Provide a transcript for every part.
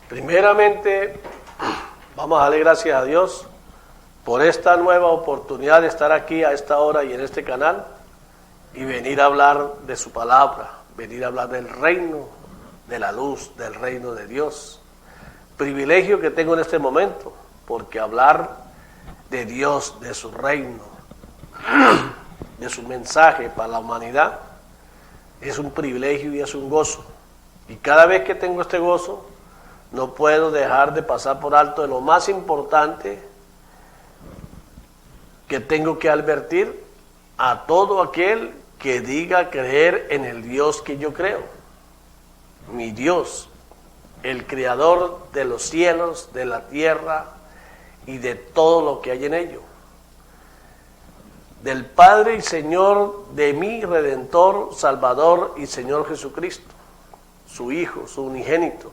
Primeramente, vamos a darle gracias a Dios por esta nueva oportunidad de estar aquí a esta hora y en este canal y venir a hablar de su palabra, venir a hablar del reino, de la luz, del reino de Dios. Privilegio que tengo en este momento, porque hablar de Dios, de su reino, de su mensaje para la humanidad, es un privilegio y es un gozo. Y cada vez que tengo este gozo, no puedo dejar de pasar por alto de lo más importante que tengo que advertir a todo aquel que diga creer en el Dios que yo creo. Mi Dios, el creador de los cielos, de la tierra y de todo lo que hay en ello. Del Padre y Señor de mi Redentor, Salvador y Señor Jesucristo, su Hijo, su unigénito,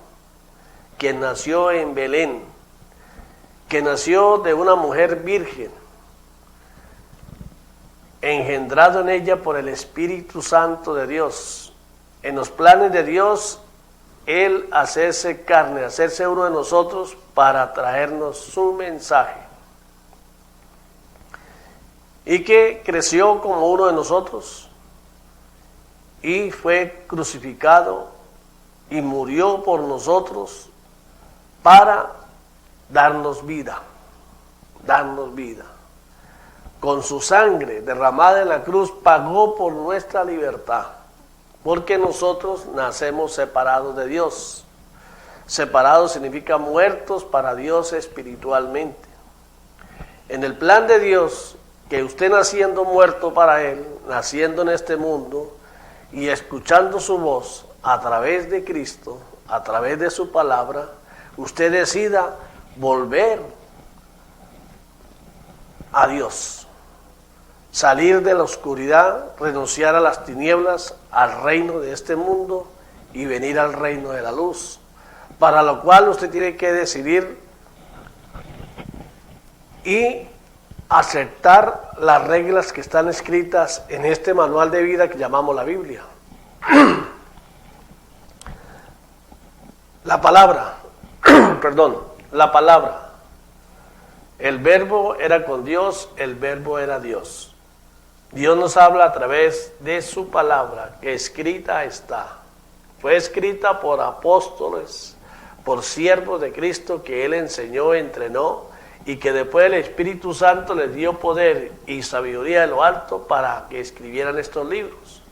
quien nació en Belén, que nació de una mujer virgen, engendrado en ella por el Espíritu Santo de Dios. En los planes de Dios, Él hacerse carne, hacerse uno de nosotros para traernos su mensaje. Y que creció como uno de nosotros y fue crucificado y murió por nosotros para darnos vida, darnos vida. Con su sangre derramada en la cruz pagó por nuestra libertad, porque nosotros nacemos separados de Dios. Separados significa muertos para Dios espiritualmente. En el plan de Dios, que usted naciendo muerto para Él, naciendo en este mundo y escuchando su voz a través de Cristo, a través de su palabra, usted decida volver a Dios, salir de la oscuridad, renunciar a las tinieblas, al reino de este mundo y venir al reino de la luz, para lo cual usted tiene que decidir y aceptar las reglas que están escritas en este manual de vida que llamamos la Biblia. La palabra, la palabra. El verbo era con Dios, el verbo era Dios. Dios nos habla a través de su palabra, que escrita está. Fue escrita por apóstoles, por siervos de Cristo que Él enseñó, entrenó, y que después el Espíritu Santo les dio poder y sabiduría de lo alto para que escribieran estos libros.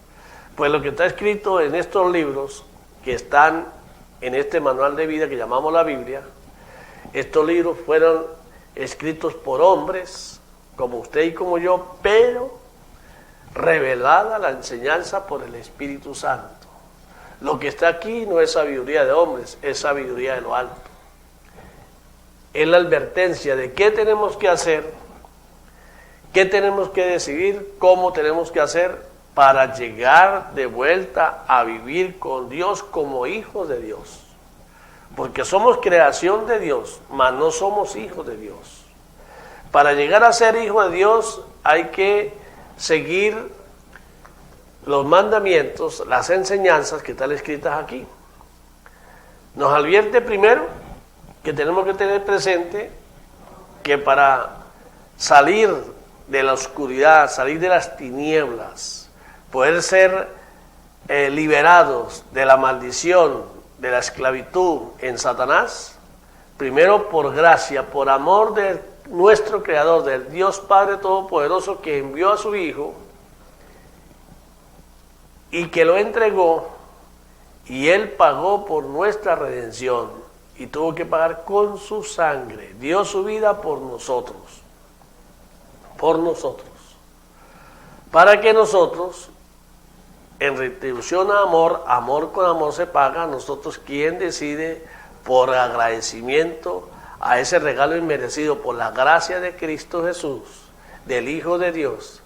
Pues lo que está escrito en estos libros, que están en este manual de vida que llamamos la Biblia, estos libros fueron escritos por hombres, como usted y como yo, pero revelada la enseñanza por el Espíritu Santo. Lo que está aquí no es sabiduría de hombres, es sabiduría de lo alto. Es la advertencia de qué tenemos que hacer, qué tenemos que decidir, cómo tenemos que hacer para llegar de vuelta a vivir con Dios como hijos de Dios. Porque somos creación de Dios, mas no somos hijos de Dios. Para llegar a ser hijo de Dios hay que seguir los mandamientos, las enseñanzas que están escritas aquí. Nos advierte primero que tenemos que tener presente que para salir de la oscuridad, salir de las tinieblas, poder ser liberados de la maldición, de la esclavitud en Satanás, primero por gracia, por amor de nuestro Creador, del Dios Padre Todopoderoso, que envió a su Hijo y que lo entregó, y Él pagó por nuestra redención. Y tuvo que pagar con su sangre. Dio su vida por nosotros. Por nosotros. Para que nosotros, en retribución a amor, amor con amor se paga, nosotros quien decide por agradecimiento a ese regalo inmerecido por la gracia de Cristo Jesús, del Hijo de Dios,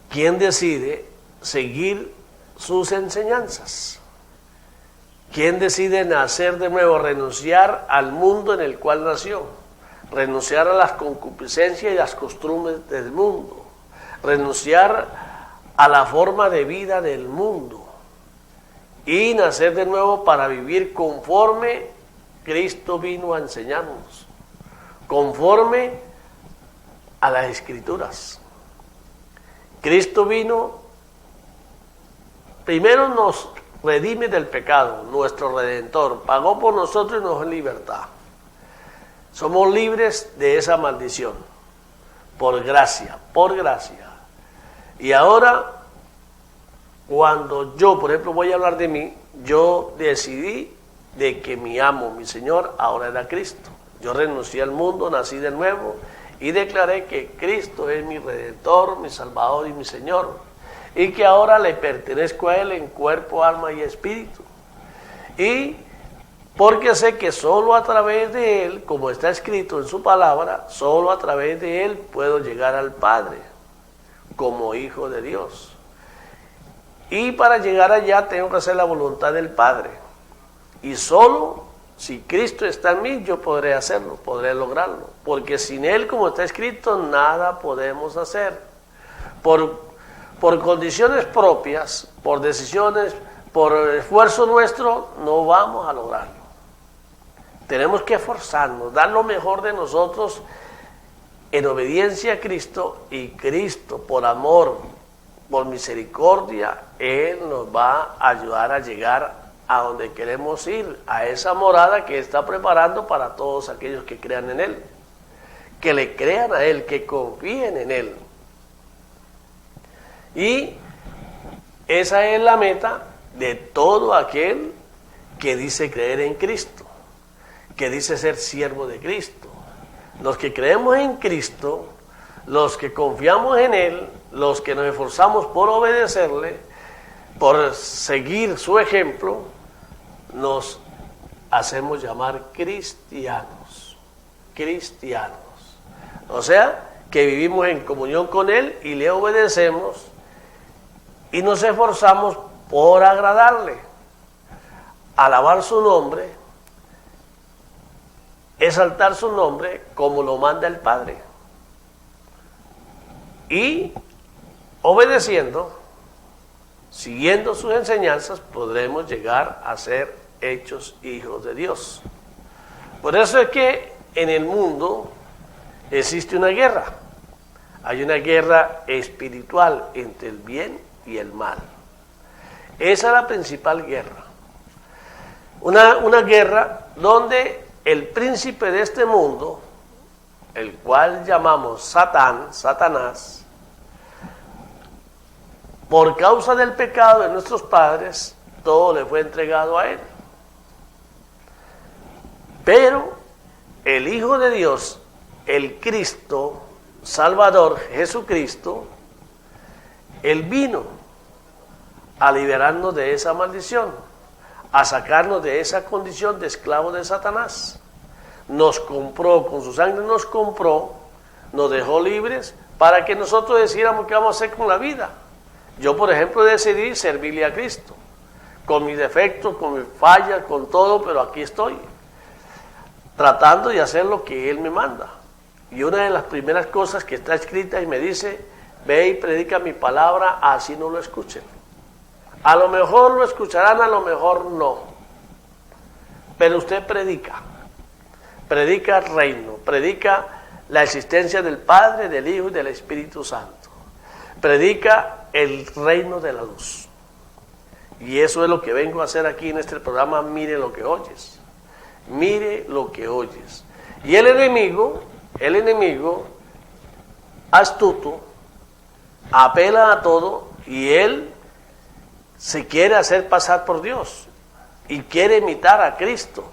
quien decide seguir sus enseñanzas. ¿Quién decide nacer de nuevo? Renunciar al mundo en el cual nació, renunciar a las concupiscencias y las costumbres del mundo, renunciar a la forma de vida del mundo y nacer de nuevo para vivir conforme Cristo vino a enseñarnos, conforme a las Escrituras. Cristo vino, primero nos redime del pecado, nuestro Redentor, pagó por nosotros y nos dio libertad. Somos libres de esa maldición, por gracia, por gracia. Y ahora, cuando yo, por ejemplo, voy a hablar de mí, yo decidí de que mi amo, mi Señor, ahora era Cristo. Yo renuncié al mundo, nací de nuevo y declaré que Cristo es mi Redentor, mi Salvador y mi Señor, y que ahora le pertenezco a Él en cuerpo, alma y espíritu. Y porque sé que solo a través de Él, como está escrito en su palabra, solo a través de Él puedo llegar al Padre como hijo de Dios. Y para llegar allá tengo que hacer la voluntad del Padre. Y solo si Cristo está en mí, yo podré hacerlo, podré lograrlo. Porque sin Él, como está escrito, nada podemos hacer. Por condiciones propias, por decisiones, por esfuerzo nuestro, no vamos a lograrlo. Tenemos que esforzarnos, dar lo mejor de nosotros en obediencia a Cristo, y Cristo, por amor, por misericordia, Él nos va a ayudar a llegar a donde queremos ir, a esa morada que está preparando para todos aquellos que crean en Él, que le crean a Él, que confíen en Él. Y esa es la meta de todo aquel que dice creer en Cristo, que dice ser siervo de Cristo. Los que creemos en Cristo, los que confiamos en Él, los que nos esforzamos por obedecerle, por seguir su ejemplo, nos hacemos llamar cristianos. Cristianos. O sea, que vivimos en comunión con Él y le obedecemos y nos esforzamos por agradarle, alabar su nombre, exaltar su nombre como lo manda el Padre. Y obedeciendo, siguiendo sus enseñanzas, podremos llegar a ser hechos hijos de Dios. Por eso es que en el mundo existe una guerra. Hay una guerra espiritual entre el bien y el mal. Esa es la principal guerra. Una guerra donde el príncipe de este mundo, el cual llamamos Satanás, por causa del pecado de nuestros padres, todo le fue entregado a él. Pero el Hijo de Dios, el Cristo, Salvador, Jesucristo, Él vino a liberarnos de esa maldición, a sacarnos de esa condición de esclavos de Satanás. Nos compró, con su sangre nos compró, nos dejó libres para que nosotros decidiéramos qué vamos a hacer con la vida. Yo, por ejemplo, decidí servirle a Cristo, con mis defectos, con mis fallas, con todo, pero aquí estoy, tratando de hacer lo que Él me manda. Y una de las primeras cosas que está escrita y me dice, ve y predica mi palabra, así no lo escuchen. A lo mejor lo escucharán, a lo mejor no. Pero usted predica el reino, predica la existencia del Padre, del Hijo y del Espíritu Santo. Predica el reino de la luz. Y eso es lo que vengo a hacer aquí en este programa, Mire lo que oyes. Mire lo que oyes. Y el enemigo astuto, apela a todo y él se quiere hacer pasar por Dios y quiere imitar a Cristo,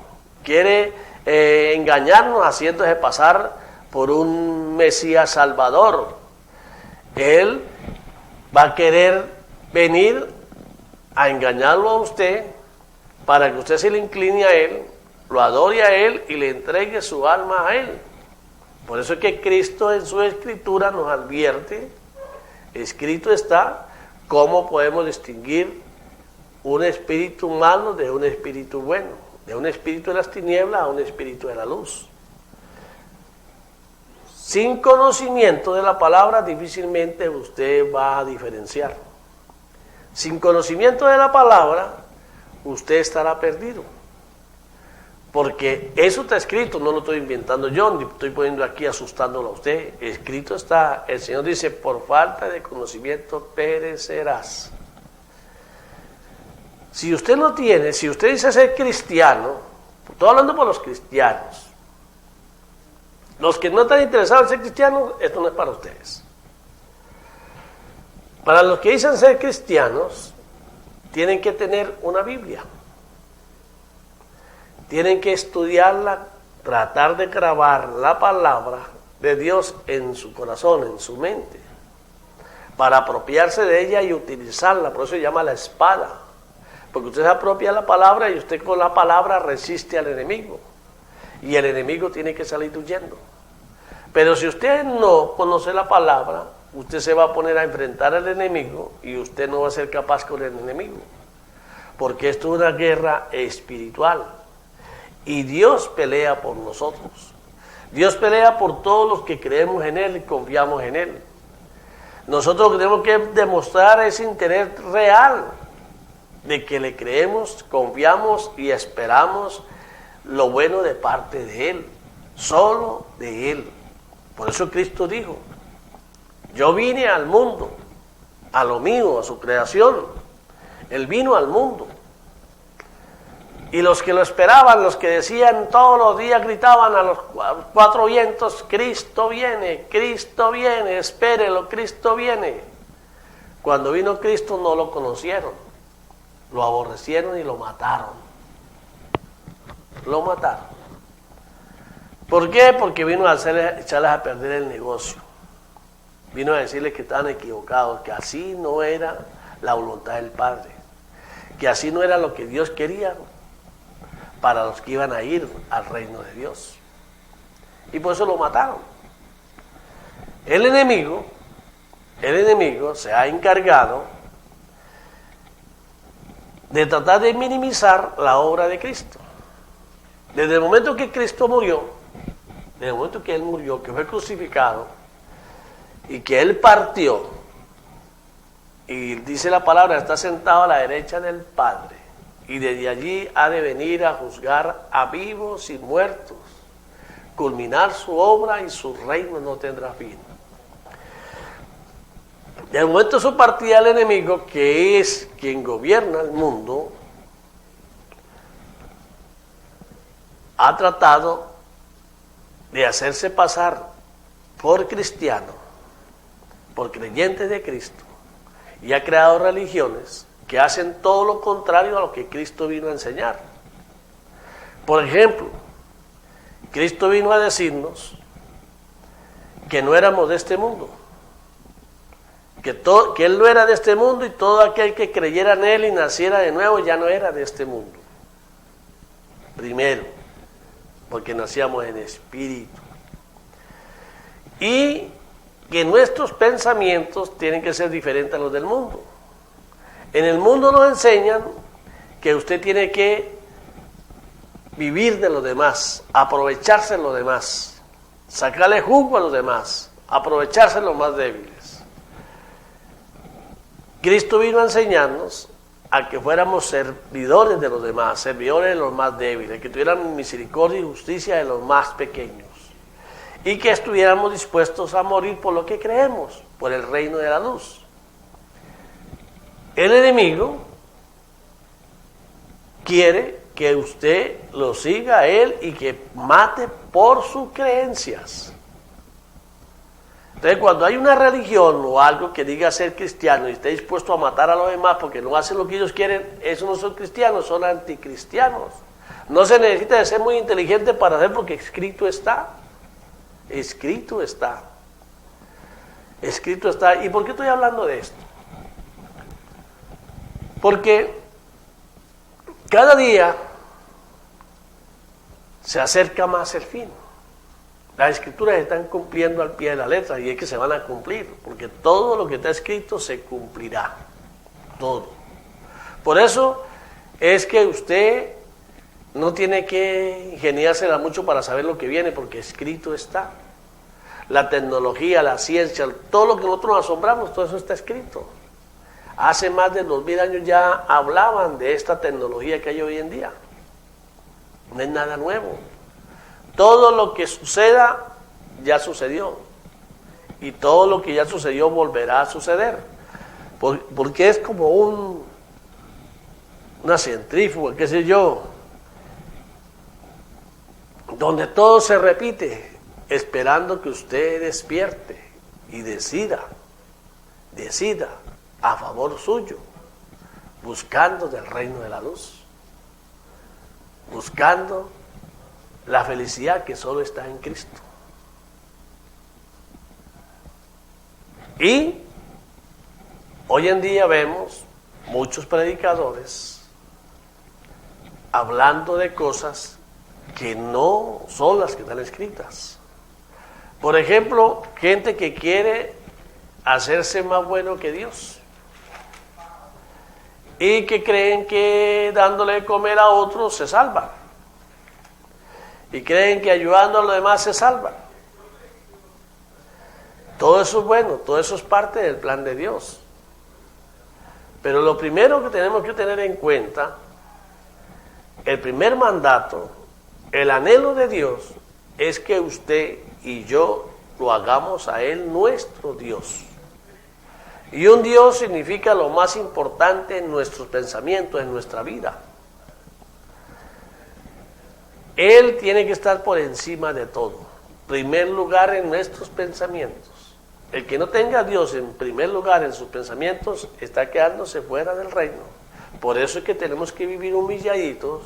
quiere engañarnos haciéndose pasar por un Mesías Salvador. Él va a querer venir a engañarlo a usted para que usted se le incline a Él, lo adore a Él y le entregue su alma a Él. Por eso es que Cristo en su Escritura nos advierte, escrito está, cómo podemos distinguir un espíritu malo de un espíritu bueno, de un espíritu de las tinieblas a un espíritu de la luz. Sin conocimiento de la palabra difícilmente usted va a diferenciar. Sin conocimiento de la palabra usted estará perdido. Porque eso está escrito, no lo estoy inventando yo, ni estoy poniendo aquí asustándolo a usted. Escrito está, el Señor dice, por falta de conocimiento perecerás. Si usted no tiene, si usted dice ser cristiano, estoy hablando por los cristianos, los que no están interesados en ser cristianos, esto no es para ustedes. Para los que dicen ser cristianos, tienen que tener una Biblia. Tienen que estudiarla, tratar de grabar la palabra de Dios en su corazón, en su mente, para apropiarse de ella y utilizarla. Por eso se llama la espada, porque usted se apropia la palabra y usted con la palabra resiste al enemigo, y el enemigo tiene que salir huyendo. Pero si usted no conoce la palabra, usted se va a poner a enfrentar al enemigo y usted no va a ser capaz con el enemigo, porque esto es una guerra espiritual. Y Dios pelea por nosotros. Dios pelea por todos los que creemos en Él y confiamos en Él. Nosotros lo que tenemos que demostrar es interés real de que le creemos, confiamos y esperamos lo bueno de parte de Él, solo de Él. Por eso Cristo dijo, yo vine al mundo, a lo mío, a su creación. Él vino al mundo. Y los que lo esperaban, los que decían todos los días, gritaban a los cuatro vientos, Cristo viene, espérelo, Cristo viene. Cuando vino Cristo no lo conocieron, lo aborrecieron y lo mataron. Lo mataron. ¿Por qué? Porque vino a echarles a perder el negocio. Vino a decirles que estaban equivocados, que así no era la voluntad del Padre, que así no era lo que Dios quería para los que iban a ir al reino de Dios. Y por eso lo mataron. El enemigo se ha encargado de tratar de minimizar la obra de Cristo. Desde el momento que Cristo murió, desde el momento que Él murió, que fue crucificado y que Él partió, y dice la palabra, está sentado a la derecha del Padre, y desde allí ha de venir a juzgar a vivos y muertos, culminar su obra y su reino no tendrá fin. En el momento de su partida, el enemigo, que es quien gobierna el mundo, ha tratado de hacerse pasar por cristiano, por creyentes de Cristo, y ha creado religiones que hacen todo lo contrario a lo que Cristo vino a enseñar. Por ejemplo, Cristo vino a decirnos que no éramos de este mundo, que Él no era de este mundo, y todo aquel que creyera en Él y naciera de nuevo ya no era de este mundo. Primero, porque nacíamos en espíritu. Y que nuestros pensamientos tienen que ser diferentes a los del mundo. En el mundo nos enseñan que usted tiene que vivir de los demás, aprovecharse de los demás, sacarle jugo a los demás, aprovecharse de los más débiles. Cristo vino a enseñarnos a que fuéramos servidores de los demás, servidores de los más débiles, que tuvieran misericordia y justicia de los más pequeños, y que estuviéramos dispuestos a morir por lo que creemos, por el reino de la luz. El enemigo quiere que usted lo siga a él y que mate por sus creencias. Entonces, cuando hay una religión o algo que diga ser cristiano y esté dispuesto a matar a los demás porque no hacen lo que ellos quieren, esos no son cristianos, son anticristianos. No se necesita de ser muy inteligente para hacer, porque escrito está. Escrito está. Escrito está. ¿Y por qué estoy hablando de esto? Porque cada día se acerca más el fin. Las escrituras están cumpliendo al pie de la letra, y es que se van a cumplir, porque todo lo que está escrito se cumplirá. Todo. Por eso es que usted no tiene que ingeniársela mucho para saber lo que viene, porque escrito está. La tecnología, la ciencia, todo lo que nosotros nos asombramos, todo eso está escrito. Hace más de 2000 años ya hablaban de esta tecnología que hay hoy en día. No es nada nuevo. Todo lo que suceda ya sucedió. Y todo lo que ya sucedió volverá a suceder. Porque es como una centrífuga, qué sé yo, donde todo se repite, esperando que usted despierte y decida a favor suyo, buscando del reino de la luz, buscando la felicidad que solo está en Cristo. Y hoy en día vemos muchos predicadores hablando de cosas que no son las que están escritas. Por ejemplo, gente que quiere hacerse más bueno que Dios y que creen que dándole de comer a otros se salvan y creen que ayudando a los demás se salvan. Todo eso es bueno, todo eso es parte del plan de Dios. Pero lo primero que tenemos que tener en cuenta, el primer mandato, el anhelo de Dios, es que usted y yo lo hagamos a Él nuestro Dios. Y un Dios significa lo más importante en nuestros pensamientos, en nuestra vida. Él tiene que estar por encima de todo. Primer lugar en nuestros pensamientos. El que no tenga a Dios en primer lugar en sus pensamientos está quedándose fuera del reino. Por eso es que tenemos que vivir humilladitos,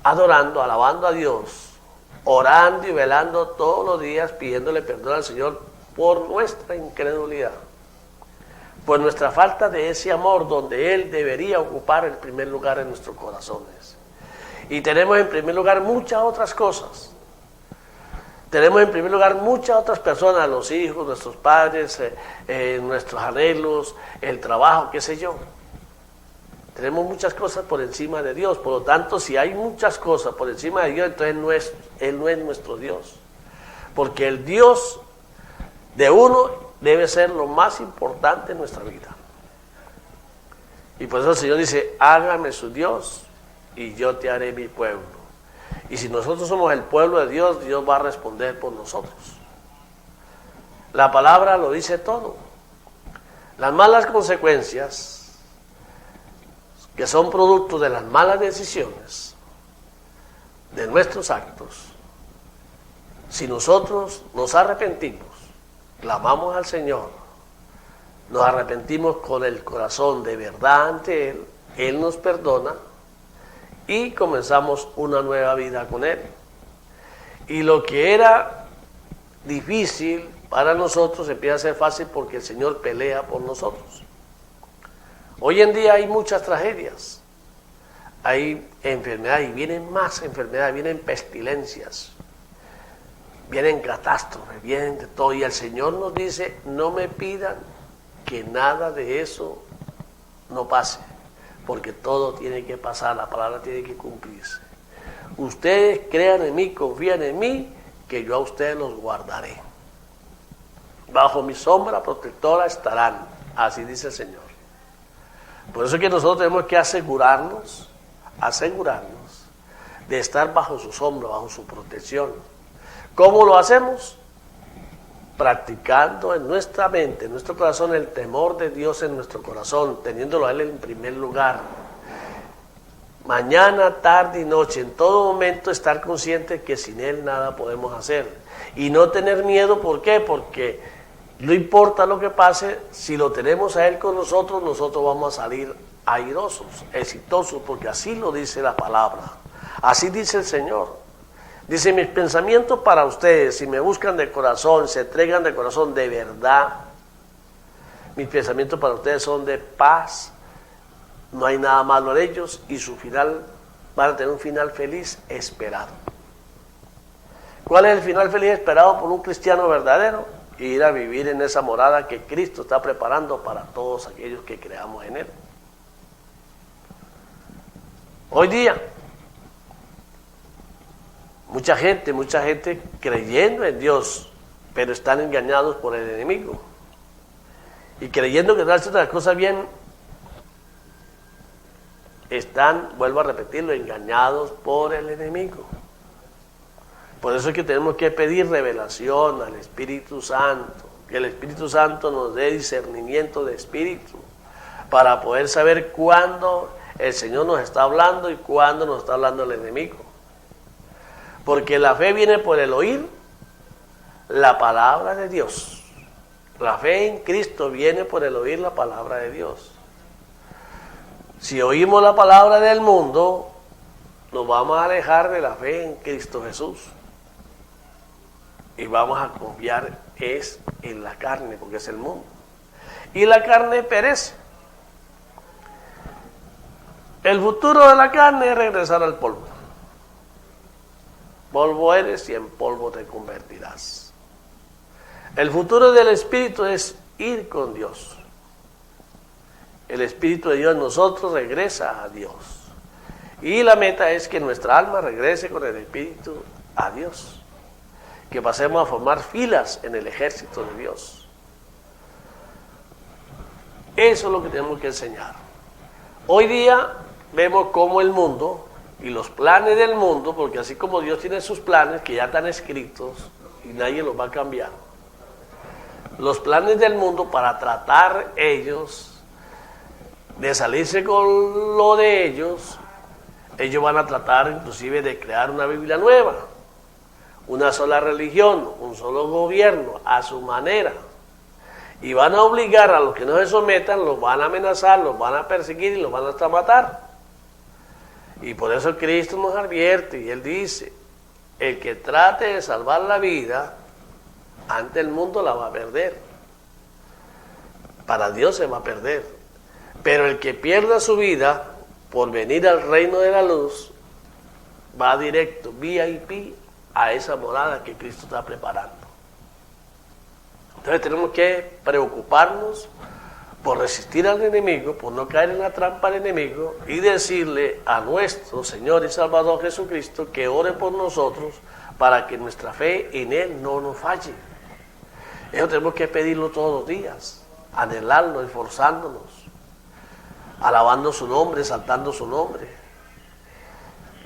adorando, alabando a Dios, orando y velando todos los días, pidiéndole perdón al Señor por nuestra incredulidad, por nuestra falta de ese amor donde Él debería ocupar el primer lugar en nuestros corazones. Y tenemos en primer lugar muchas otras cosas. Tenemos en primer lugar muchas otras personas, los hijos, nuestros padres, nuestros anhelos, el trabajo, qué sé yo. Tenemos muchas cosas por encima de Dios. Por lo tanto, si hay muchas cosas por encima de Dios, entonces Él no es nuestro Dios. Porque el Dios de uno debe ser lo más importante en nuestra vida. Y por eso el Señor dice, hágame su Dios y yo te haré mi pueblo. Y si nosotros somos el pueblo de Dios, Dios va a responder por nosotros. La palabra lo dice todo. Las malas consecuencias, que son producto de las malas decisiones, de nuestros actos, si nosotros nos arrepentimos, clamamos al Señor, nos arrepentimos con el corazón de verdad ante Él, Él nos perdona, y comenzamos una nueva vida con Él. Y lo que era difícil para nosotros empieza a ser fácil porque el Señor pelea por nosotros. Hoy en día hay muchas tragedias, hay enfermedades, y vienen más enfermedades, vienen pestilencias, vienen catástrofes, vienen de todo. Y el Señor nos dice, no me pidan que nada de eso no pase, porque todo tiene que pasar, la palabra tiene que cumplirse. Ustedes crean en mí, confían en mí, que yo a ustedes los guardaré. Bajo mi sombra protectora estarán, así dice el Señor. Por eso es que nosotros tenemos que asegurarnos de estar bajo su sombra, bajo su protección. ¿Cómo lo hacemos? Practicando en nuestra mente, en nuestro corazón, el temor de Dios en nuestro corazón, teniéndolo a Él en primer lugar. Mañana, tarde y noche, en todo momento estar consciente que sin Él nada podemos hacer. Y no tener miedo, ¿por qué? Porque no importa lo que pase, si lo tenemos a Él con nosotros, nosotros vamos a salir airosos, exitosos, porque así lo dice la palabra. Así dice el Señor. Dice, mis pensamientos para ustedes, si me buscan de corazón, se entregan de corazón de verdad, mis pensamientos para ustedes son de paz, no hay nada malo en ellos y su final, van a tener un final feliz esperado. ¿Cuál es el final feliz esperado por un cristiano verdadero? Ir a vivir en esa morada que Cristo está preparando para todos aquellos que creamos en Él. Hoy día, mucha gente creyendo en Dios, pero están engañados por el enemigo. y creyendo que están haciendo las cosas bien, están, vuelvo a repetirlo, engañados por el enemigo. Por eso es que tenemos que pedir revelación al Espíritu Santo, que el Espíritu Santo nos dé discernimiento de espíritu, para poder saber cuándo el Señor nos está hablando y cuándo nos está hablando el enemigo. Porque la fe viene por el oír la palabra de Dios. La fe en Cristo viene por el oír la palabra de Dios. Si oímos la palabra del mundo, nos vamos a alejar de la fe en Cristo Jesús. Y vamos a confiar en la carne, porque es el mundo. Y la carne perece. El futuro de la carne es regresar al polvo. Polvo eres y en polvo te convertirás. El futuro del Espíritu es ir con Dios. El Espíritu de Dios en nosotros regresa a Dios. Y la meta es que nuestra alma regrese con el Espíritu a Dios. Que pasemos a formar filas en el ejército de Dios. Eso es lo que tenemos que enseñar. Hoy día vemos cómo el mundo y los planes del mundo, porque así como Dios tiene sus planes que ya están escritos y nadie los va a cambiar, los planes del mundo para tratar ellos de salirse con lo de ellos van a tratar inclusive de crear una Biblia nueva, una sola religión, un solo gobierno, a su manera. Y van a obligar a los que no se sometan, los van a amenazar, los van a perseguir y los van hasta matar. Y por eso Cristo nos advierte y Él dice, el que trate de salvar la vida, ante el mundo la va a perder. Para Dios se va a perder. Pero el que pierda su vida por venir al reino de la luz, va directo, VIP, a esa morada que Cristo está preparando. Entonces tenemos que preocuparnos por resistir al enemigo, por no caer en la trampa del enemigo y decirle a nuestro Señor y Salvador Jesucristo que ore por nosotros para que nuestra fe en Él no nos falle. Eso tenemos que pedirlo todos los días, anhelarlo, esforzándonos, alabando su nombre, exaltando su nombre.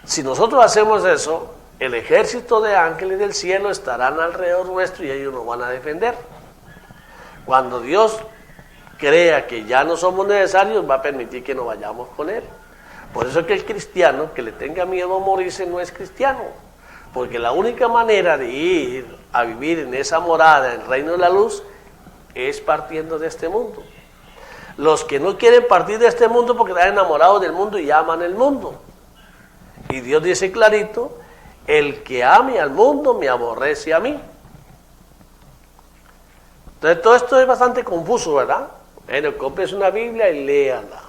Si nosotros hacemos eso, el ejército de ángeles del cielo estarán alrededor nuestro y ellos nos van a defender. Cuando Dios crea que ya no somos necesarios, va a permitir que nos vayamos con Él. Por eso es que el cristiano que le tenga miedo a morirse no es cristiano, porque la única manera de ir a vivir en esa morada, en el reino de la luz, es partiendo de este mundo. Los que no quieren partir de este mundo porque están enamorados del mundo y aman el mundo. Y Dios dice clarito, el que ame al mundo me aborrece a mí. Entonces todo esto es bastante confuso, ¿verdad? Bueno, cómprese una Biblia y léala.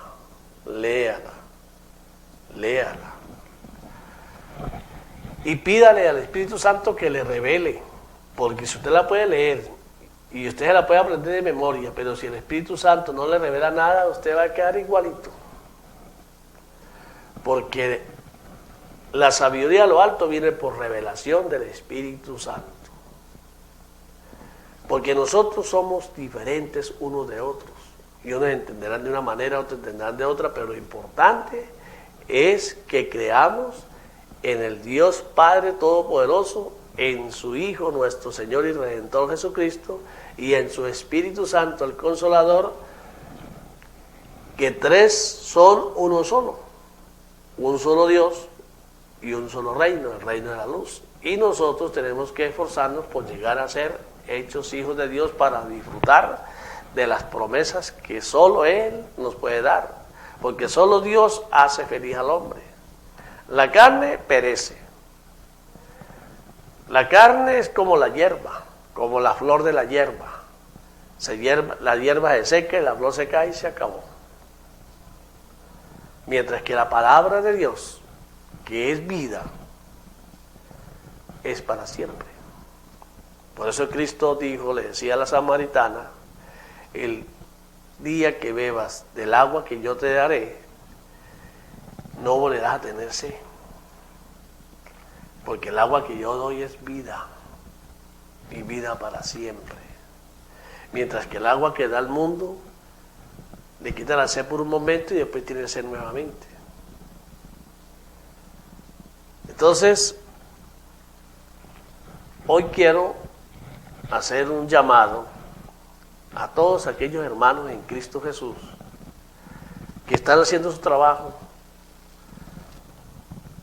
Y pídale al Espíritu Santo que le revele, porque si usted la puede leer y usted se la puede aprender de memoria, pero si el Espíritu Santo no le revela nada, usted va a quedar igualito. Porque la sabiduría a lo alto viene por revelación del Espíritu Santo. Porque nosotros somos diferentes unos de otros. Y unos entenderán de una manera, otros entenderán de otra, pero lo importante es que creamos en el Dios Padre Todopoderoso, en su Hijo, nuestro Señor y Redentor Jesucristo, y en su Espíritu Santo, el Consolador, que tres son uno solo. Un solo Dios y un solo reino, el reino de la luz. Y nosotros tenemos que esforzarnos por llegar a ser hechos hijos de Dios para disfrutar de las promesas que solo Él nos puede dar, porque solo Dios hace feliz al hombre. La carne perece. La carne es como la hierba, como la flor de la hierba. La hierba se seca y la flor se cae y se acabó. Mientras que la palabra de Dios, que es vida, es para siempre. Por eso Cristo dijo, le decía a la samaritana, el día que bebas del agua que yo te daré, no volverás a tener sed. Porque el agua que yo doy es vida, y vida para siempre. Mientras que el agua que da al mundo le quita la sed por un momento y después tiene sed nuevamente. Entonces, hoy quiero hacer un llamado a todos aquellos hermanos en Cristo Jesús que están haciendo su trabajo,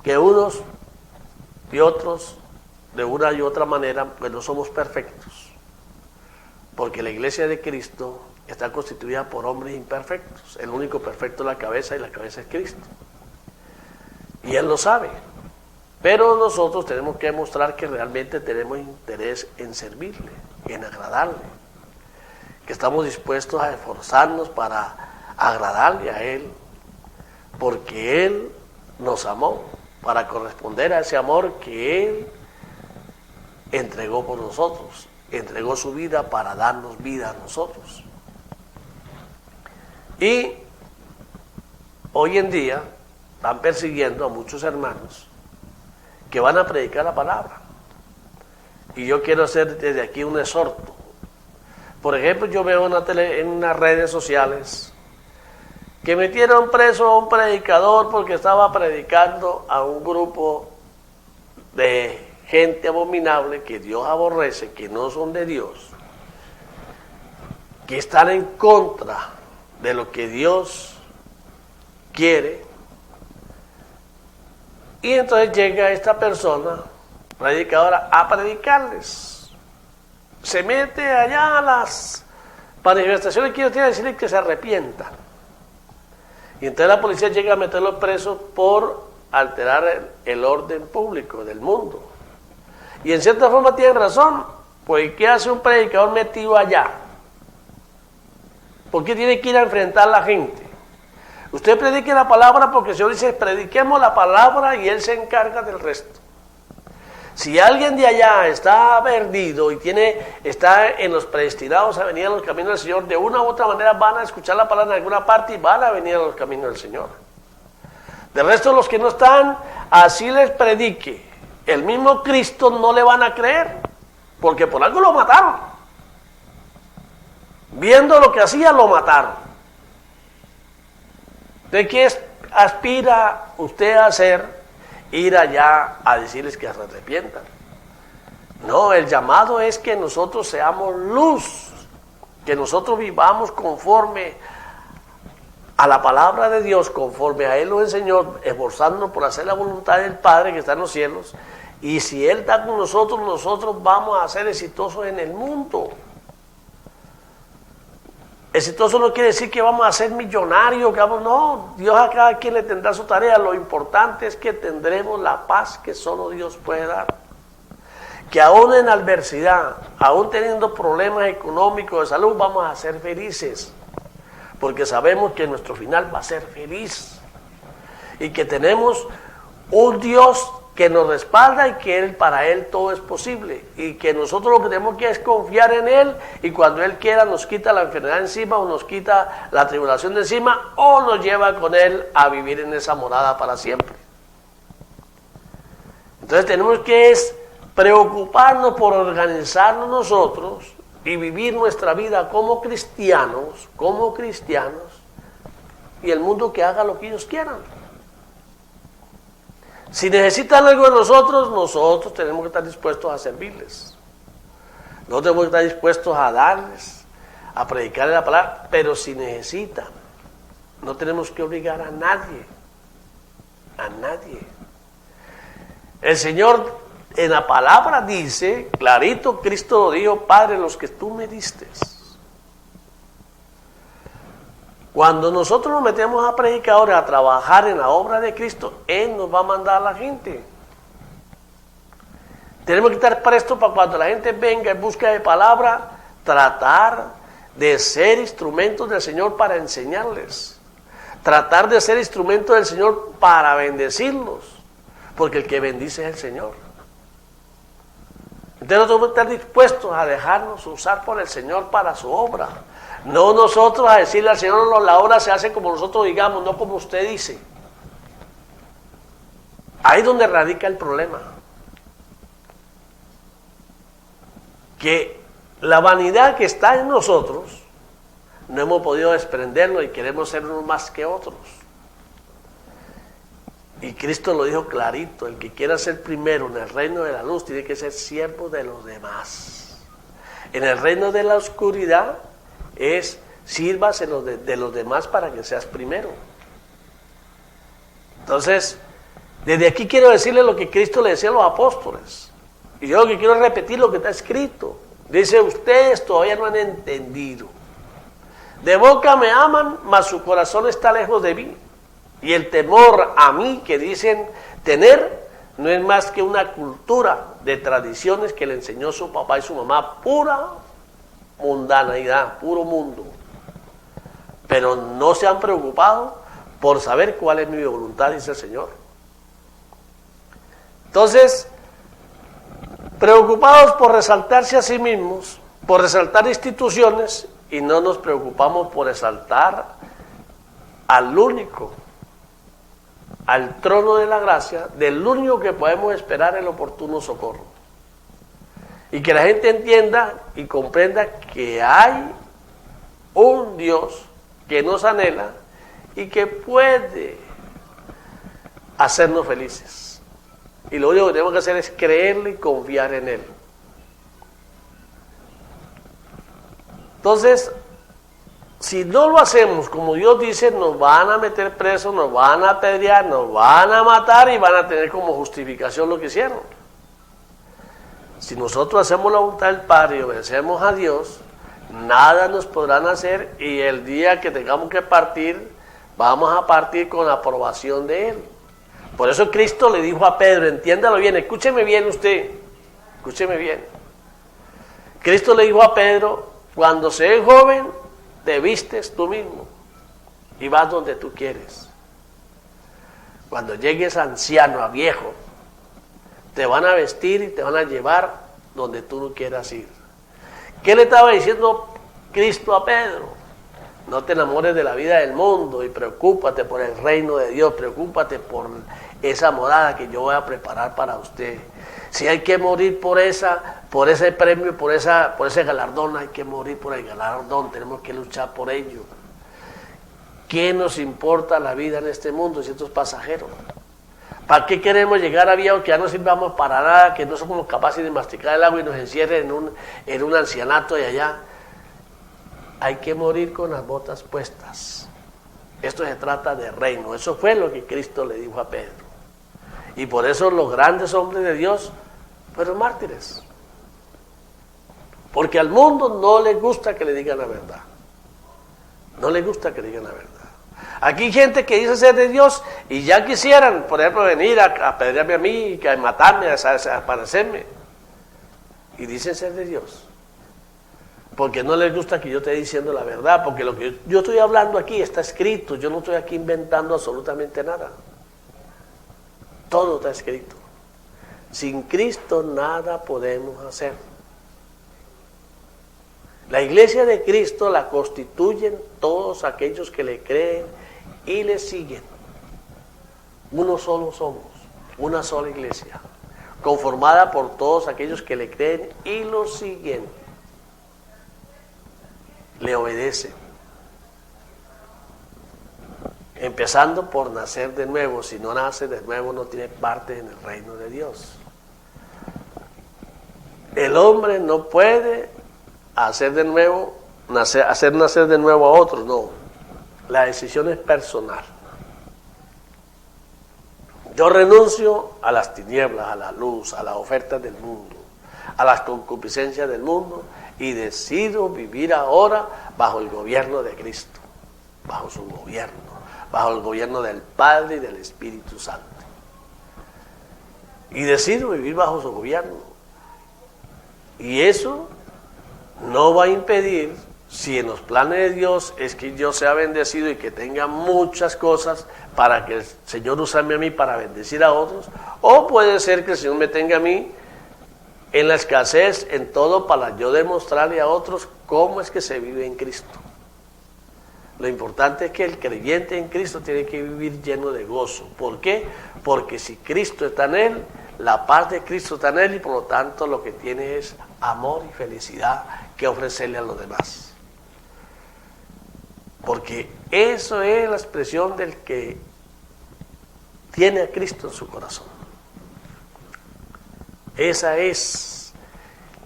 que unos y otros de una y otra manera pues no somos perfectos, porque la iglesia de Cristo está constituida por hombres imperfectos. El único perfecto es la cabeza y la cabeza es Cristo, y Él lo sabe. Pero nosotros tenemos que demostrar que realmente tenemos interés en servirle, en agradarle, que estamos dispuestos a esforzarnos para agradarle a Él, porque Él nos amó, para corresponder a ese amor que Él entregó por nosotros, entregó su vida para darnos vida a nosotros. Y hoy en día están persiguiendo a muchos hermanos que van a predicar la palabra. Y yo quiero hacer desde aquí un exhorto. Por ejemplo, yo veo en unas redes sociales que metieron preso a un predicador porque estaba predicando a un grupo de gente abominable que Dios aborrece, que no son de Dios, que están en contra de lo que Dios quiere. Y entonces llega esta persona predicadora a predicarles. Se mete allá a las manifestaciones que ellos tienen, a decirles que se arrepientan. Y entonces la policía llega a meterlos presos por alterar el orden público del mundo. Y en cierta forma tienen razón, pues ¿qué hace un predicador metido allá? ¿Por qué tiene que ir a enfrentar a la gente? Usted predique la palabra porque el Señor dice, prediquemos la palabra y Él se encarga del resto. Si alguien de allá está perdido y está en los predestinados a venir a los caminos del Señor, de una u otra manera van a escuchar la palabra en alguna parte y van a venir a los caminos del Señor. Del resto, los que no están, así les predique. El mismo Cristo no le van a creer, porque por algo lo mataron. Viendo lo que hacía, lo mataron. ¿De qué aspira usted a hacer? Ir allá a decirles que se arrepientan. No, el llamado es que nosotros seamos luz, que nosotros vivamos conforme a la palabra de Dios, conforme a Él lo enseñó, esforzándonos por hacer la voluntad del Padre que está en los cielos. Y si Él está con nosotros, nosotros vamos a ser exitosos en el mundo. Exitoso no quiere decir que vamos a ser millonarios, no, Dios a cada quien le tendrá su tarea. Lo importante es que tendremos la paz que solo Dios puede dar. Que aún en adversidad, aún teniendo problemas económicos de salud, vamos a ser felices. Porque sabemos que nuestro final va a ser feliz. Y que tenemos un Dios que nos respalda y que para Él todo es posible. Y que nosotros lo que tenemos que es confiar en Él, y cuando Él quiera nos quita la enfermedad encima, o nos quita la tribulación de encima, o nos lleva con Él a vivir en esa morada para siempre. Entonces tenemos que preocuparnos por organizarnos nosotros y vivir nuestra vida como cristianos, y el mundo que haga lo que ellos quieran. Si necesitan algo de nosotros tenemos que estar dispuestos a servirles. Nosotros tenemos que estar dispuestos a darles, a predicarles la palabra, pero si necesitan, no tenemos que obligar a nadie. A nadie. El Señor en la palabra dice, clarito, Cristo lo dijo, Padre, los que tú me diste. Cuando nosotros nos metemos a predicadores, a trabajar en la obra de Cristo, Él nos va a mandar a la gente. Tenemos que estar prestos para cuando la gente venga en busca de palabra, tratar de ser instrumentos del Señor para enseñarles. Tratar de ser instrumentos del Señor para bendecirlos. Porque el que bendice es el Señor. Entonces nosotros tenemos que estar dispuestos a dejarnos usar por el Señor para su obra. No nosotros a decirle al Señor, no, la obra se hace como nosotros digamos, no como usted dice. Ahí es donde radica el problema. Que la vanidad que está en nosotros, no hemos podido desprendernos y queremos ser unos más que otros. Y Cristo lo dijo clarito: el que quiera ser primero en el reino de la luz tiene que ser siervo de los demás. En el reino de la oscuridad sirvas de los demás para que seas primero. Entonces, desde aquí quiero decirle lo que Cristo le decía a los apóstoles. Y yo que quiero repetir lo que está escrito. Dice: ustedes todavía no han entendido. De boca me aman, mas su corazón está lejos de mí. Y el temor a mí que dicen tener no es más que una cultura de tradiciones que le enseñó su papá y su mamá, pura mundanidad, puro mundo. Pero no se han preocupado por saber cuál es mi voluntad, dice el Señor. Entonces, preocupados por resaltarse a sí mismos, por resaltar instituciones, y no nos preocupamos por exaltar al único, al trono de la gracia, del único que podemos esperar el oportuno socorro. Y que la gente entienda y comprenda que hay un Dios que nos anhela y que puede hacernos felices. Y lo único que tenemos que hacer es creerle y confiar en Él. Entonces, si no lo hacemos como Dios dice, nos van a meter presos, nos van a apedrear, nos van a matar y van a tener como justificación lo que hicieron. Si nosotros hacemos la voluntad del Padre y obedecemos a Dios, nada nos podrán hacer, y el día que tengamos que partir, vamos a partir con la aprobación de Él. Por eso Cristo le dijo a Pedro, entiéndalo bien, escúcheme bien usted, escúcheme bien. Cristo le dijo a Pedro: cuando seas joven, te vistes tú mismo y vas donde tú quieres. Cuando llegues anciano, a viejo, te van a vestir y te van a llevar donde tú no quieras ir. ¿Qué le estaba diciendo Cristo a Pedro? No te enamores de la vida del mundo y preocúpate por el reino de Dios, preocúpate por esa morada que yo voy a preparar para usted. Si hay que morir por ese premio, por ese galardón, hay que morir por el galardón, tenemos que luchar por ello. ¿Qué nos importa la vida en este mundo si esto es pasajero? ¿Para qué queremos llegar a viejos que ya no sirvamos para nada, que no somos capaces de masticar el agua y nos encierren en un ancianato de allá? Hay que morir con las botas puestas. Esto se trata de reino. Eso fue lo que Cristo le dijo a Pedro. Y por eso los grandes hombres de Dios fueron mártires. Porque al mundo no le gusta que le digan la verdad. No le gusta que le digan la verdad. Aquí hay gente que dice ser de Dios y ya quisieran, por ejemplo, venir a apedrearme a mí, a matarme, a desaparecerme. Y dicen ser de Dios. Porque no les gusta que yo esté diciendo la verdad, porque lo que yo estoy hablando aquí está escrito, yo no estoy aquí inventando absolutamente nada. Todo está escrito. Sin Cristo nada podemos hacer. La iglesia de Cristo la constituyen todos aquellos que le creen y le siguen. Uno solo somos, una sola iglesia, conformada por todos aquellos que le creen y lo siguen. Le obedecen. Empezando por nacer de nuevo. Si no nace de nuevo, no tiene parte en el reino de Dios. El hombre no puede hacer nacer de nuevo a otros, no. La decisión es personal. Yo renuncio a las tinieblas, a la luz, a las ofertas del mundo, a las concupiscencias del mundo, y decido vivir ahora bajo el gobierno de Cristo, bajo su gobierno, bajo el gobierno del Padre y del Espíritu Santo. Y decido vivir bajo su gobierno. Y eso no va a impedir, si en los planes de Dios es que yo sea bendecido y que tenga muchas cosas para que el Señor usarme a mí para bendecir a otros, o puede ser que el Señor me tenga a mí en la escasez, en todo, para yo demostrarle a otros cómo es que se vive en Cristo. Lo importante es que el creyente en Cristo tiene que vivir lleno de gozo. ¿Por qué? Porque si Cristo está en él, la paz de Cristo está en él, y por lo tanto lo que tiene es amor y felicidad que ofrecerle a los demás. Porque eso es la expresión del que tiene a Cristo en su corazón. Esa es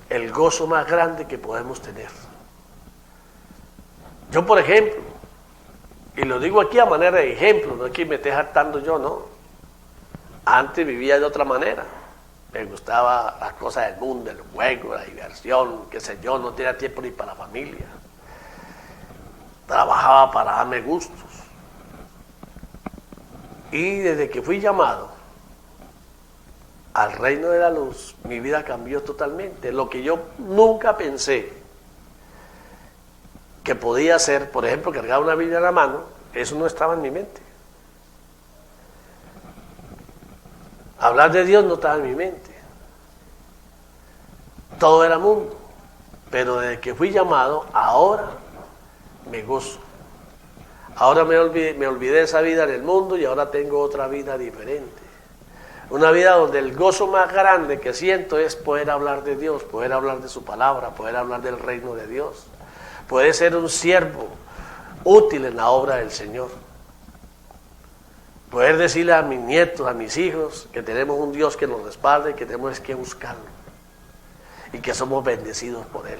el gozo más grande que podemos tener. Yo, por ejemplo, y lo digo aquí a manera de ejemplo, no es que me esté hartando yo, no. Antes vivía de otra manera. Me gustaba las cosas del mundo, el juego, la diversión, qué sé yo, no tenía tiempo ni para la familia. Trabajaba para darme gustos. Y desde que fui llamado al reino de la luz, mi vida cambió totalmente. Lo que yo nunca pensé que podía hacer, por ejemplo, cargar una Biblia en la mano, eso no estaba en mi mente. Hablar de Dios no estaba en mi mente. Todo era mundo. Pero desde que fui llamado, ahora me gozo. Ahora me olvidé de esa vida en el mundo y ahora tengo otra vida diferente. Una vida donde el gozo más grande que siento es poder hablar de Dios, poder hablar de su palabra, poder hablar del reino de Dios. Poder ser un siervo útil en la obra del Señor. Poder decirle a mis nietos, a mis hijos, que tenemos un Dios que nos respalda y que tenemos que buscarlo. Y que somos bendecidos por Él.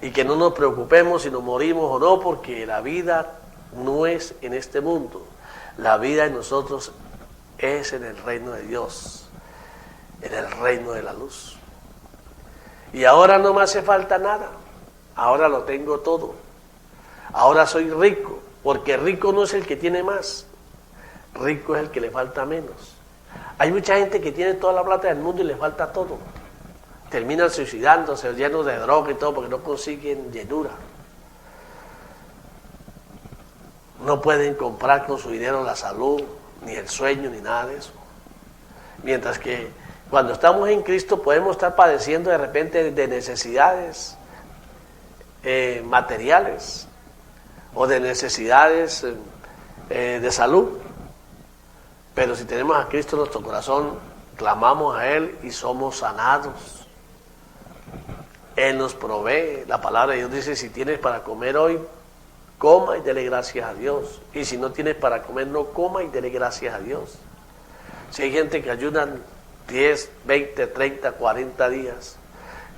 Y que no nos preocupemos si nos morimos o no, porque la vida no es en este mundo. La vida en nosotros es en el reino de Dios, en el reino de la luz. Y ahora no me hace falta nada. Ahora lo tengo todo. Ahora soy rico, porque rico no es el que tiene más. Rico es el que le falta menos. Hay mucha gente que tiene toda la plata del mundo y le falta todo. Terminan suicidándose, llenos de droga y todo, porque no consiguen llenura. No pueden comprar con su dinero la salud, ni el sueño, ni nada de eso. Mientras que cuando estamos en Cristo podemos estar padeciendo de repente de necesidades materiales o de necesidades de salud. Pero si tenemos a Cristo en nuestro corazón, clamamos a Él y somos sanados. Él nos provee. La palabra de Dios dice, si tienes para comer hoy, coma y dele gracias a Dios. Y si no tienes para comer, no coma y dele gracias a Dios. Si hay gente que ayunan 10, 20, 30, 40 días,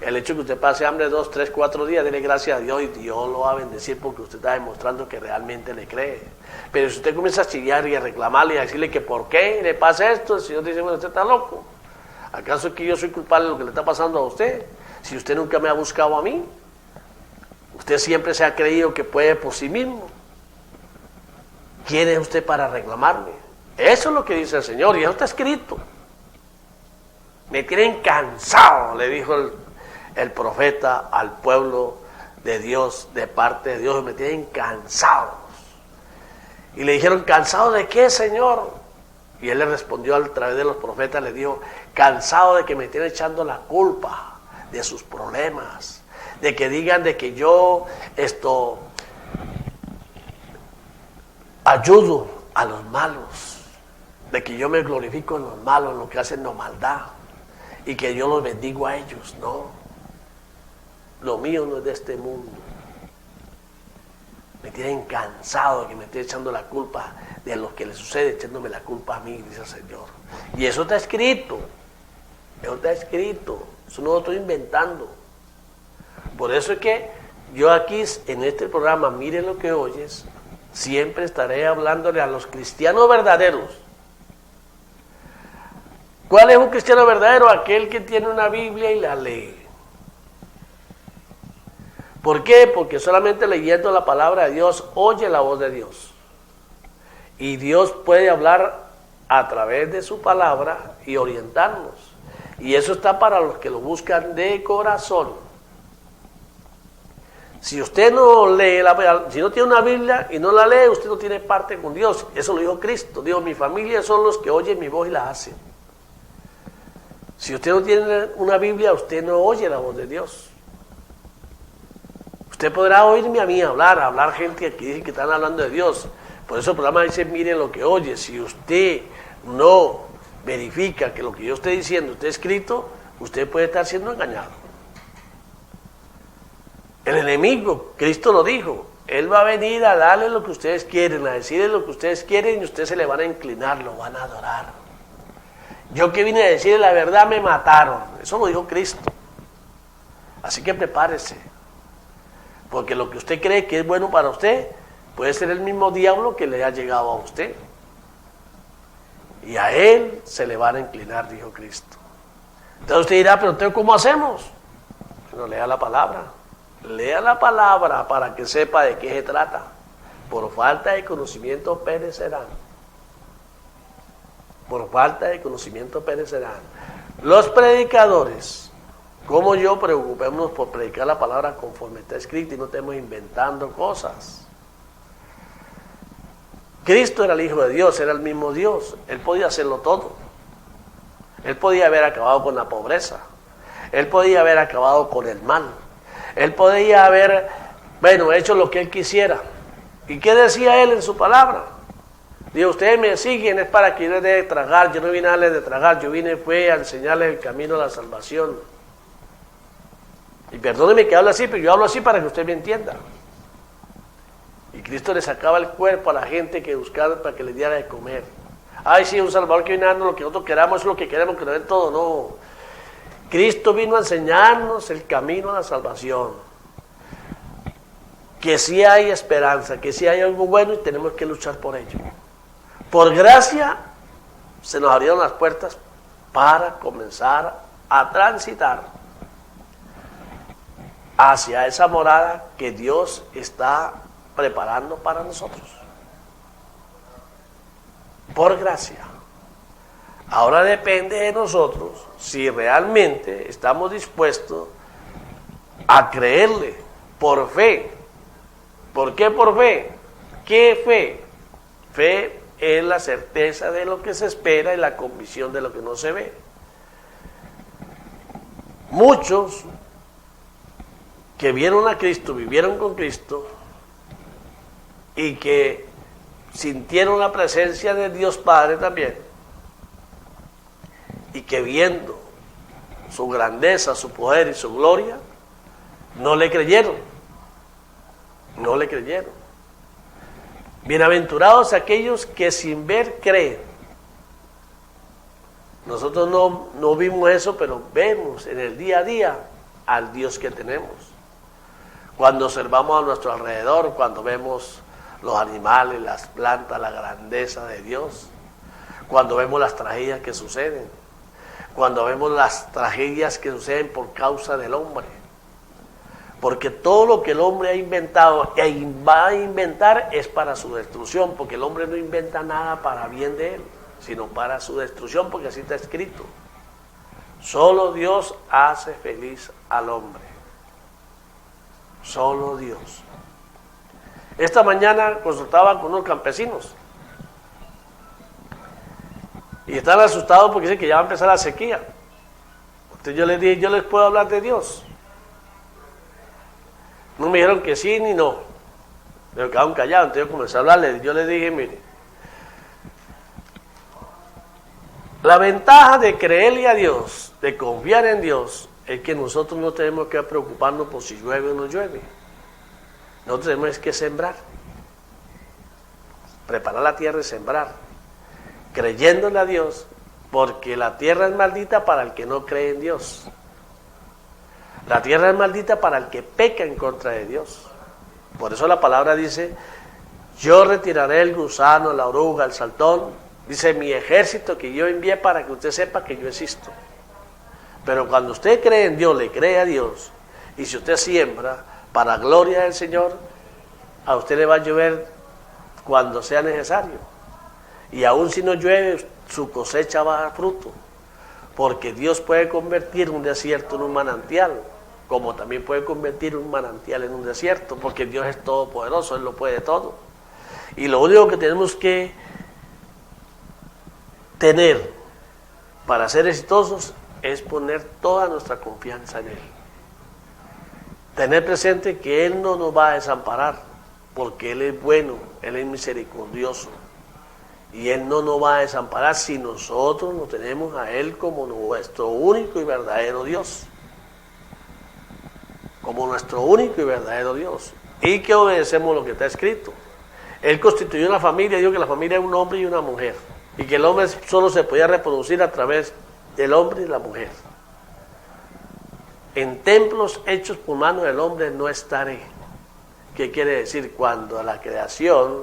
el hecho de que usted pase hambre 2, 3, 4 días, dele gracias a Dios y Dios lo va a bendecir porque usted está demostrando que realmente le cree. Pero si usted comienza a chillar y a reclamarle y a decirle que por qué le pasa esto, el Señor dice, bueno, usted está loco. ¿Acaso es que yo soy culpable de lo que le está pasando a usted? Si usted nunca me ha buscado a mí, usted siempre se ha creído que puede por sí mismo. ¿Quién es usted para reclamarme? Eso es lo que dice el Señor y eso está escrito. Me tienen cansado, le dijo el profeta al pueblo de Dios, de parte de Dios, me tienen cansados. Y le dijeron, ¿cansado de qué, Señor? Y él le respondió a través de los profetas, le dijo, cansado de que me estén echando la culpa de sus problemas, de que digan de que yo ayudo a los malos, de que yo me glorifico en los malos, en lo que hacen la maldad, y que yo los bendigo a ellos. No, lo mío no es de este mundo. Me tienen cansado de que me esté echando la culpa de lo que le sucede, echándome la culpa a mí, dice el Señor. Y eso está escrito, eso no lo estoy inventando. Por eso es que yo aquí en este programa, mire lo que oyes, siempre estaré hablándole a los cristianos verdaderos. ¿Cuál es un cristiano verdadero? Aquel que tiene una Biblia y la lee. ¿Por qué? Porque solamente leyendo la palabra de Dios oye la voz de Dios. Y Dios puede hablar a través de su palabra y orientarnos. Y eso está para los que lo buscan de corazón. Si usted no lee si no tiene una Biblia y no la lee, usted no tiene parte con Dios. Eso lo dijo Cristo. Dijo, mi familia son los que oyen mi voz y la hacen. Si usted no tiene una Biblia, usted no oye la voz de Dios. Usted podrá oírme a mí hablar gente que dice que están hablando de Dios. Por eso el programa dice, mire lo que oye. Si usted no verifica que lo que yo estoy diciendo está escrito, usted puede estar siendo engañado. El enemigo, Cristo lo dijo, Él va a venir a darle lo que ustedes quieren, a decirles lo que ustedes quieren y ustedes se le van a inclinar, lo van a adorar. Yo que vine a decirle la verdad me mataron, eso lo dijo Cristo. Así que prepárese, porque lo que usted cree que es bueno para usted puede ser el mismo diablo que le ha llegado a usted. Y a él se le van a inclinar, dijo Cristo. Entonces usted dirá, pero entonces ¿cómo hacemos? Bueno, lea la palabra. Lea la palabra para que sepa de qué se trata. Por falta de conocimiento perecerán. Por falta de conocimiento perecerán. Los predicadores, como yo, preocupémonos por predicar la palabra conforme está escrita y no estemos inventando cosas. Cristo era el Hijo de Dios, era el mismo Dios. Él podía hacerlo todo. Él podía haber acabado con la pobreza. Él podía haber acabado con el mal. Él podía haber, hecho lo que Él quisiera. ¿Y qué decía Él en su palabra? Dijo, ustedes me siguen es para que yo les dé de tragar. Yo no vine a darles de tragar, yo fue a enseñarles el camino a la salvación. Y perdóneme que hable así, pero yo hablo así para que usted me entienda. Y Cristo le sacaba el cuerpo a la gente que buscaba para que le diera de comer. Ay, sí, un Salvador que viene a darnos lo que nosotros queramos, es lo que queremos, que nos den todo. No. Cristo vino a enseñarnos el camino a la salvación. Que sí hay esperanza, que sí hay algo bueno y tenemos que luchar por ello. Por gracia se nos abrieron las puertas para comenzar a transitar hacia esa morada que Dios está preparando para nosotros. Por gracia. Ahora depende de nosotros si realmente estamos dispuestos a creerle por fe. ¿Por qué por fe? ¿Qué fe? Fe es la certeza de lo que se espera y la convicción de lo que no se ve. Muchos que vieron a Cristo, vivieron con Cristo y que sintieron la presencia de Dios Padre también, y que viendo su grandeza, su poder y su gloria, no le creyeron. No le creyeron. Bienaventurados aquellos que sin ver creen. Nosotros no vimos eso, pero vemos en el día a día al Dios que tenemos. Cuando observamos a nuestro alrededor, cuando vemos los animales, las plantas, la grandeza de Dios, cuando vemos las tragedias que suceden, cuando vemos las tragedias que suceden por causa del hombre, porque todo lo que el hombre ha inventado e va a inventar es para su destrucción, porque el hombre no inventa nada para bien de él, sino para su destrucción, porque así está escrito. Solo Dios hace feliz al hombre. Solo Dios. Esta mañana consultaba con unos campesinos y están asustados porque dicen que ya va a empezar la sequía. Entonces yo les dije, yo les puedo hablar de Dios. No me dijeron que sí ni no, pero quedaron callados. Entonces yo comencé a hablarles. Yo les dije, mire, la ventaja de creerle a Dios, de confiar en Dios, es que nosotros no tenemos que preocuparnos por si llueve o no llueve. Nosotros tenemos que sembrar, preparar la tierra y sembrar, creyéndole a Dios, porque la tierra es maldita para el que no cree en Dios. La tierra es maldita para el que peca en contra de Dios. Por eso la palabra dice, yo retiraré el gusano, la oruga, el saltón, dice mi ejército que yo envié para que usted sepa que yo existo. Pero cuando usted cree en Dios, le cree a Dios, y si usted siembra para gloria del Señor, a usted le va a llover cuando sea necesario. Y aun si no llueve, su cosecha va a dar fruto. Porque Dios puede convertir un desierto en un manantial, como también puede convertir un manantial en un desierto, porque Dios es todopoderoso, Él lo puede todo. Y lo único que tenemos que tener para ser exitosos es poner toda nuestra confianza en Él. Tener presente que Él no nos va a desamparar, porque Él es bueno, Él es misericordioso. Y Él no nos va a desamparar si nosotros no tenemos a Él como nuestro único y verdadero Dios. como nuestro único y verdadero Dios, y que obedecemos lo que está escrito. Él constituyó una familia, dijo que la familia es un hombre y una mujer, y que el hombre solo se podía reproducir a través del hombre y la mujer. En templos hechos por mano del hombre no estaré. ¿Qué quiere decir? Cuando la creación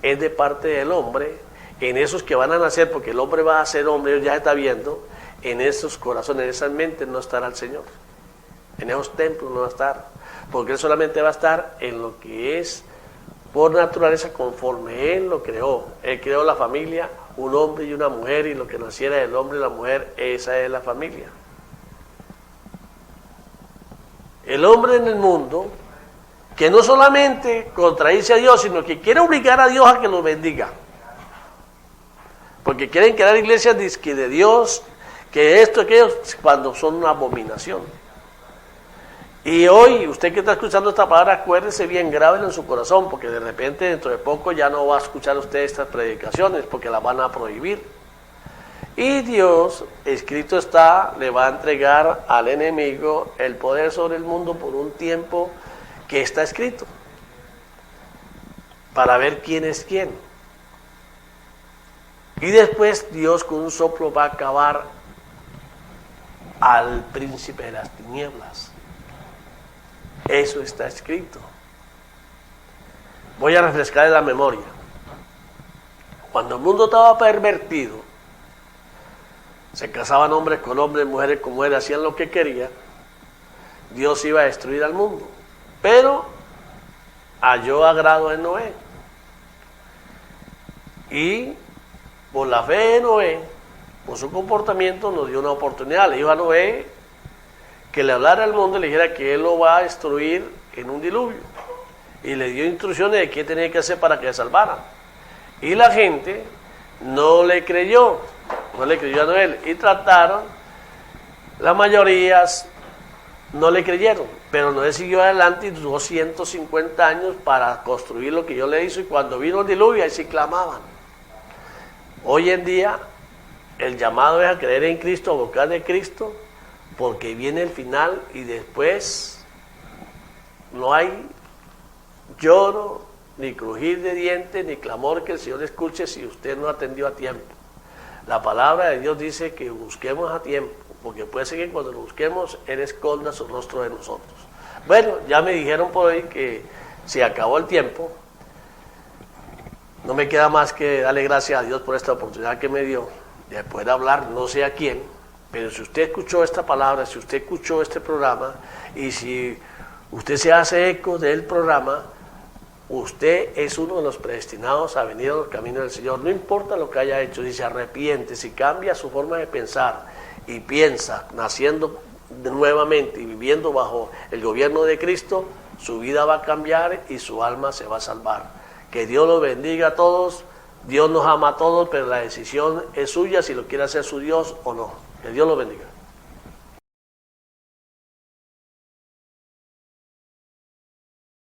es de parte del hombre, en esos que van a nacer, porque el hombre va a ser hombre, Dios ya está viendo, en esos corazones, en esas mentes no estará el Señor. En esos templos no va a estar, porque Él solamente va a estar en lo que es por naturaleza conforme Él lo creó. Él creó la familia, un hombre y una mujer, y lo que naciera del hombre y la mujer, esa es la familia. El hombre en el mundo, que no solamente contradice a Dios, sino que quiere obligar a Dios a que lo bendiga. Porque quieren crear iglesias de Dios, que esto, aquello, cuando son una abominación. Y hoy, usted que está escuchando esta palabra, acuérdese bien, grábelo en su corazón, porque de repente dentro de poco ya no va a escuchar usted estas predicaciones, porque las van a prohibir. Y Dios, escrito está, le va a entregar al enemigo el poder sobre el mundo por un tiempo que está escrito, para ver quién es quién. Y después Dios con un soplo va a acabar al príncipe de las tinieblas. Eso está escrito. Voy a refrescar la memoria. Cuando el mundo estaba pervertido, se casaban hombres con hombres, mujeres con mujeres, hacían lo que querían, Dios iba a destruir al mundo. Pero halló agrado en Noé. Y por la fe de Noé, por su comportamiento, nos dio una oportunidad. Le dijo a Noé que le hablara al mundo y le dijera que él lo va a destruir en un diluvio. Y le dio instrucciones de qué tenía que hacer para que se salvara. Y la gente no le creyó a Noé. Y trataron, la mayoría no le creyeron. Pero Noé siguió adelante y duró 150 años para construir lo que Dios le hizo. Y cuando vino el diluvio, ahí sí clamaban. Hoy en día, el llamado es a creer en Cristo, a buscar de Cristo, porque viene el final y después no hay lloro, ni crujir de dientes, ni clamor que el Señor escuche si usted no atendió a tiempo. La palabra de Dios dice que busquemos a tiempo, porque puede ser que cuando lo busquemos, Él esconda su rostro de nosotros. Bueno, ya me dijeron por hoy que se acabó el tiempo. No me queda más que darle gracias a Dios por esta oportunidad que me dio de poder hablar, no sé a quién, pero si usted escuchó esta palabra, si usted escuchó este programa, y si usted se hace eco del programa, usted es uno de los predestinados a venir a los caminos del Señor. No importa lo que haya hecho, si se arrepiente, si cambia su forma de pensar y piensa naciendo nuevamente y viviendo bajo el gobierno de Cristo, su vida va a cambiar y su alma se va a salvar. Que Dios los bendiga a todos. Dios nos ama a todos, pero la decisión es suya si lo quiere hacer su Dios o no. Que Dios los bendiga.